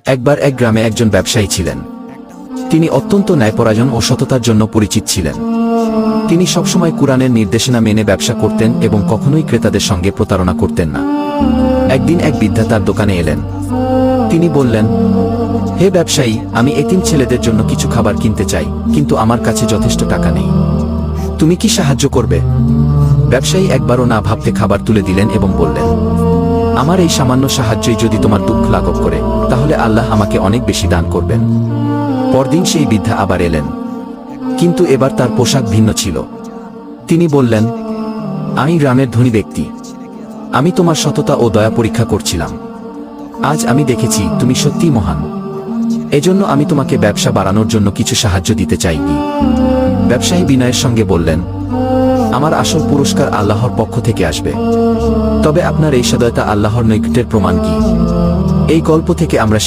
একবার এক গ্রামে একজন ব্যবসায়ী ছিলেন। তিনি অত্যন্ত ন্যায়পরায়ণ ও সততার জন্য পরিচিত ছিলেন। তিনি সবসময় কুরআনের নির্দেশনা মেনে ব্যবসা করতেন এবং কখনোই ক্রেতাদের সঙ্গে প্রতারণা করতেন না। একদিন এক বৃদ্ধা তার দোকানে এলেন। তিনি বললেন, হে ব্যবসায়ী, আমি এতিম ছেলেদের জন্য কিছু খাবার কিনতে চাই, কিন্তু আমার কাছে যথেষ্ট টাকা নেই। তুমি কি সাহায্য করবে? ব্যবসায়ী একবারও না ভাবতে খাবার তুলে দিলেন এবং বললেন, আমার এই সামান্য সাহায্যই যদি তোমার দুঃখ লাঘব করে, তাহলে আল্লাহ আমাকে অনেক বেশি দান করবেন। পরদিন সেই বৃদ্ধা আবার এলেন, কিন্তু এবার তার পোশাক ভিন্ন ছিল। তিনি বললেন, আমি গ্রামের ধনী ব্যক্তি, আমি তোমার সততা ও দয়া পরীক্ষা করছিলাম। আজ আমি দেখেছি তুমি সত্যিই মহান, এজন্য আমি তোমাকে ব্যবসা বাড়ানোর জন্য কিছু সাহায্য দিতে চাই। ব্যবসায়ী বিনয়ের সঙ্গে বললেন, আমার আসল পুরস্কার আল্লাহর পক্ষ থেকে আসবে, তবে আপনার এই সদয়তা আল্লাহর নৈকট্যের প্রমাণ কি? এই গল্প থেকে আমরা